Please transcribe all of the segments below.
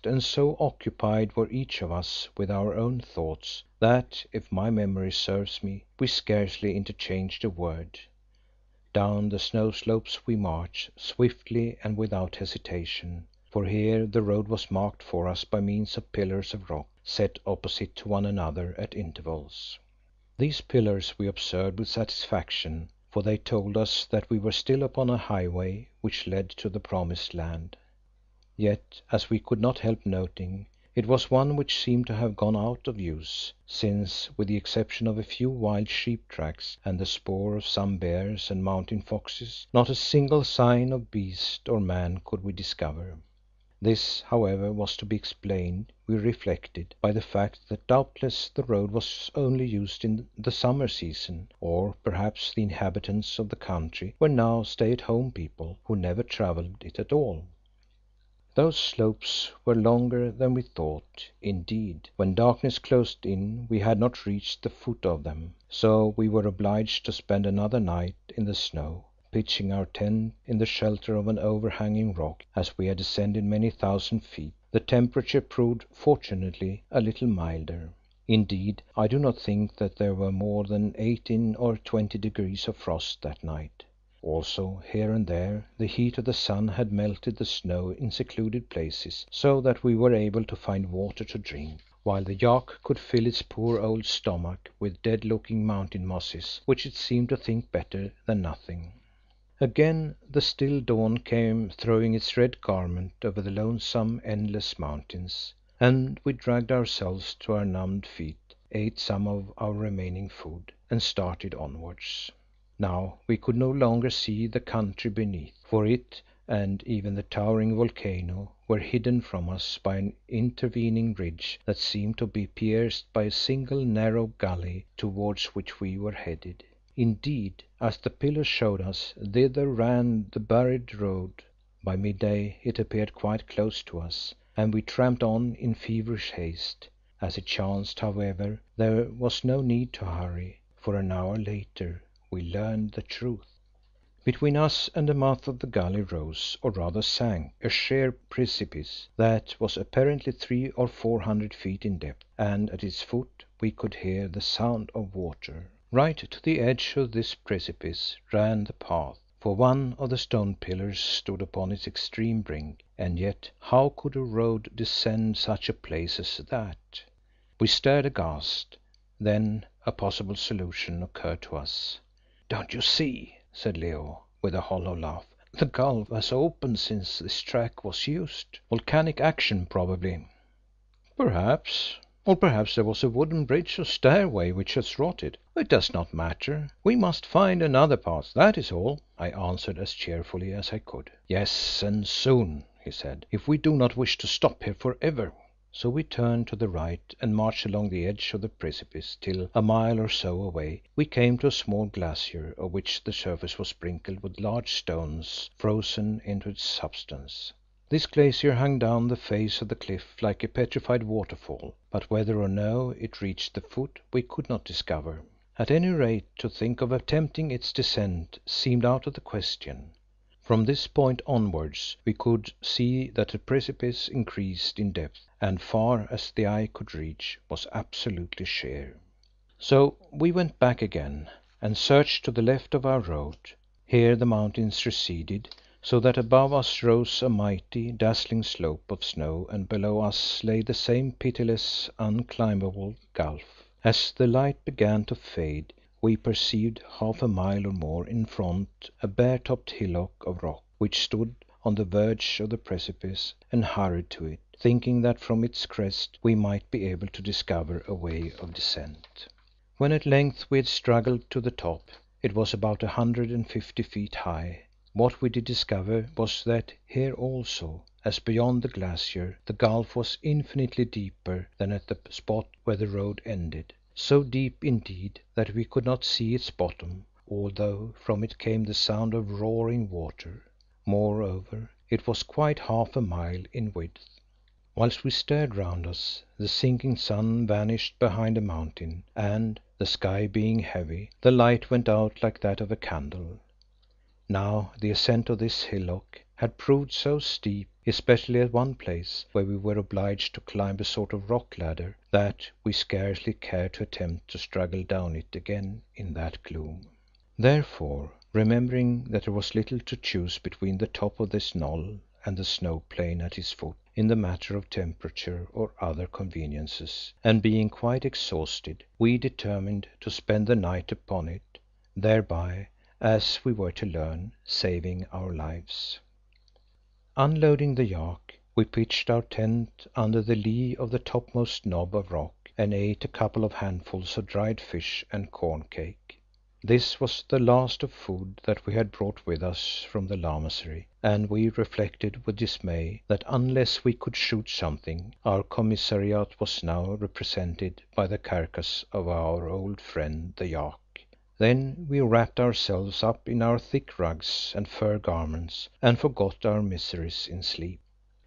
and so occupied were each of us with our own thoughts that, if my memory serves me, we scarcely interchanged a word. Down the snow slopes we marched, swiftly and without hesitation, for here the road was marked for us by means of pillars of rock set opposite to one another at intervals. These pillars we observed with satisfaction, for they told us that we were still upon a highway which led to the promised land. Yet, as we could not help noting, it was one which seemed to have gone out of use, since, with the exception of a few wild sheep tracks and the spoor of some bears and mountain foxes, not a single sign of beast or man could we discover. This, however, was to be explained, we reflected, by the fact that doubtless the road was only used in the summer season, or perhaps the inhabitants of the country were now stay-at-home people who never travelled it at all. Those slopes were longer than we thought; indeed, when darkness closed in we had not reached the foot of them, so we were obliged to spend another night in the snow, pitching our tent in the shelter of an overhanging rock. As we had descended many thousand feet, the temperature proved fortunately a little milder. Indeed, I do not think that there were more than 18 or 20 degrees of frost that night. Also, here and there the heat of the sun had melted the snow in secluded places, so that we were able to find water to drink, while the yak could fill its poor old stomach with dead-looking mountain mosses, which it seemed to think better than nothing. Again the still dawn came throwing its red garment over the lonesome, endless mountains, and we dragged ourselves to our numbed feet, ate some of our remaining food, and started onwards. Now we could no longer see the country beneath, for it and even the towering volcano were hidden from us by an intervening ridge that seemed to be pierced by a single narrow gully towards which we were headed. Indeed, as the pillars showed us, thither ran the buried road. By midday it appeared quite close to us, and we tramped on in feverish haste. As it chanced, however, there was no need to hurry, for an hour later we learned the truth. Between us and the mouth of the gully rose, or rather sank, a sheer precipice that was apparently 300 or 400 feet in depth, and at its foot we could hear the sound of water. Right to the edge of this precipice ran the path, for one of the stone pillars stood upon its extreme brink, and yet how could a road descend such a place as that? We stared aghast. Then a possible solution occurred to us. "Don't you see," said Leo, with a hollow laugh, "the gulf has opened since this track was used. Volcanic action probably." "Perhaps. Or perhaps there was a wooden bridge or stairway which has rotted. It does not matter. We must find another path, that is all," I answered as cheerfully as I could. "Yes, and soon," he said, "if we do not wish to stop here for ever." So we turned to the right and marched along the edge of the precipice till, a mile or so away, we came to a small glacier of which the surface was sprinkled with large stones frozen into its substance. This glacier hung down the face of the cliff like a petrified waterfall, but whether or no it reached the foot we could not discover. At any rate, to think of attempting its descent seemed out of the question. From this point onwards we could see that the precipice increased in depth, and far as the eye could reach was absolutely sheer. So we went back again and searched to the left of our road. Here the mountains receded, so that above us rose a mighty, dazzling slope of snow and below us lay the same pitiless, unclimbable gulf. As the light began to fade, we perceived half a mile or more in front a bare-topped hillock of rock, which stood on the verge of the precipice, and hurried to it, thinking that from its crest we might be able to discover a way of descent. When at length we had struggled to the top, it was about 150 feet high. What we did discover was that here also, as beyond the glacier, the gulf was infinitely deeper than at the spot where the road ended. So deep indeed that we could not see its bottom, although from it came the sound of roaring water. Moreover, it was quite half a mile in width. Whilst we stared round us, the sinking sun vanished behind a mountain, and, the sky being heavy, the light went out like that of a candle. Now the ascent of this hillock had proved so steep, especially at one place where we were obliged to climb a sort of rock ladder, that we scarcely cared to attempt to struggle down it again in that gloom. Therefore, remembering that there was little to choose between the top of this knoll and the snow plain at its foot in the matter of temperature or other conveniences, and being quite exhausted, we determined to spend the night upon it, thereby, as we were to learn, saving our lives. Unloading the yak, we pitched our tent under the lee of the topmost knob of rock and ate a couple of handfuls of dried fish and corn cake. This was the last of food that we had brought with us from the Lamasery, and we reflected with dismay that unless we could shoot something, our commissariat was now represented by the carcass of our old friend the yak. Then we wrapped ourselves up in our thick rugs and fur garments and forgot our miseries in sleep.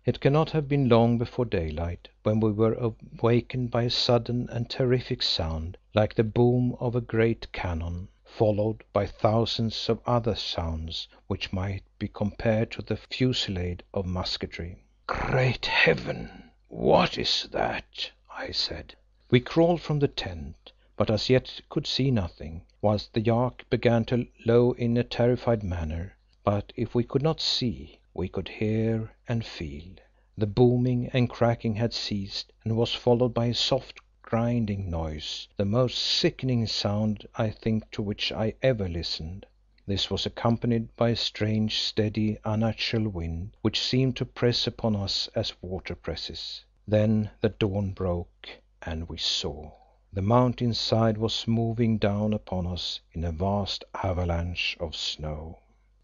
It cannot have been long before daylight when we were awakened by a sudden and terrific sound like the boom of a great cannon, followed by thousands of other sounds which might be compared to the fusillade of musketry. "Great Heaven! What is that?" I said. We crawled from the tent, but as yet could see nothing, whilst the yak began to low in a terrified manner. But if we could not see, we could hear and feel. The booming and cracking had ceased and was followed by a soft grinding noise, the most sickening sound I think to which I ever listened. This was accompanied by a strange, steady, unnatural wind, which seemed to press upon us as water presses. Then the dawn broke and we saw. The mountain side was moving down upon us in a vast avalanche of snow.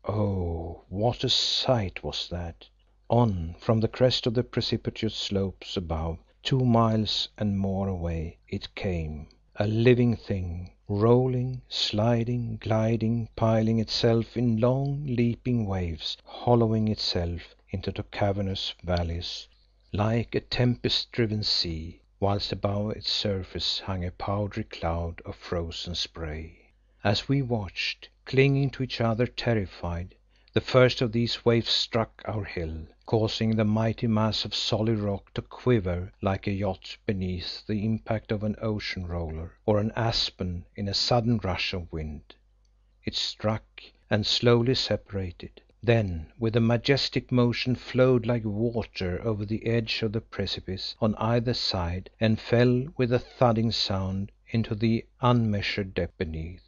Oh, what a sight was that! On from the crest of the precipitous slopes above, 2 miles and more away, it came, a living thing, rolling, sliding, gliding, piling itself in long, leaping waves, hollowing itself into the cavernous valleys like a tempest-driven sea, whilst above its surface hung a powdery cloud of frozen spray. As we watched, clinging to each other terrified, the first of these waves struck our hill, causing the mighty mass of solid rock to quiver like a yacht beneath the impact of an ocean roller, or an aspen in a sudden rush of wind. It struck and slowly separated, then with a majestic motion flowed like water over the edge of the precipice on either side and fell with a thudding sound into the unmeasured depth beneath.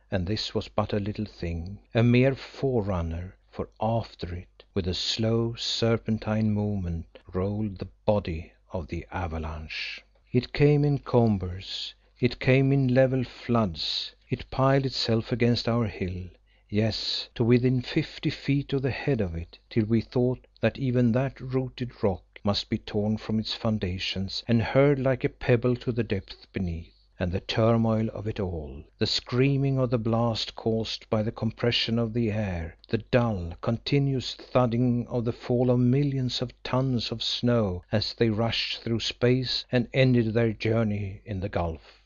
And this was but a little thing, a mere forerunner, for after it, with a slow serpentine movement, rolled the body of the avalanche. It came in combers, it came in level floods, it piled itself against our hill, yes, to within 50 feet of the head of it, till we thought that even that rooted rock must be torn from its foundations and hurled like a pebble to the depth beneath. And the turmoil of it all, the screaming of the blast caused by the compression of the air, the dull, continuous thudding of the fall of millions of tons of snow as they rushed through space and ended their journey in the gulf.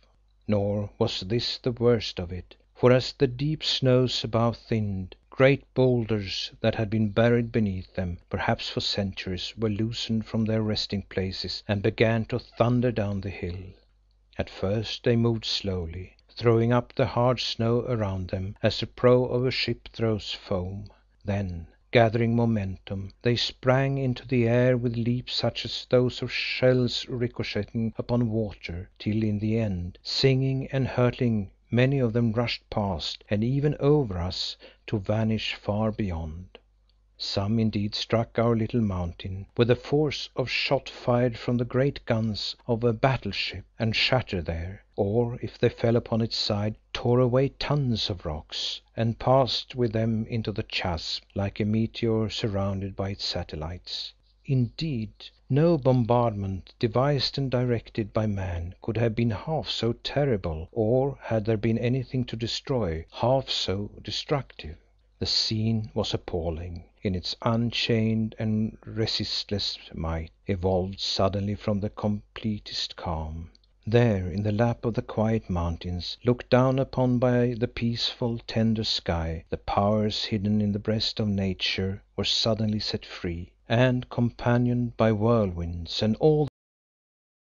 Nor was this the worst of it, for as the deep snows above thinned, great boulders that had been buried beneath them, perhaps for centuries, were loosened from their resting places and began to thunder down the hill. At first they moved slowly, throwing up the hard snow around them as the prow of a ship throws foam. Then, gathering momentum, they sprang into the air with leaps such as those of shells ricocheting upon water, till in the end, singing and hurtling, many of them rushed past and even over us to vanish far beyond. Some indeed struck our little mountain with the force of shot fired from the great guns of a battleship and shattered there, or if they fell upon its side, tore away tons of rocks and passed with them into the chasm like a meteor surrounded by its satellites. Indeed, no bombardment devised and directed by man could have been half so terrible, or, had there been anything to destroy, half so destructive. The scene was appalling in its unchained and resistless might, evolved suddenly from the completest calm. There in the lap of the quiet mountains, looked down upon by the peaceful, tender sky, the powers hidden in the breast of nature were suddenly set free, and companioned by whirlwinds and all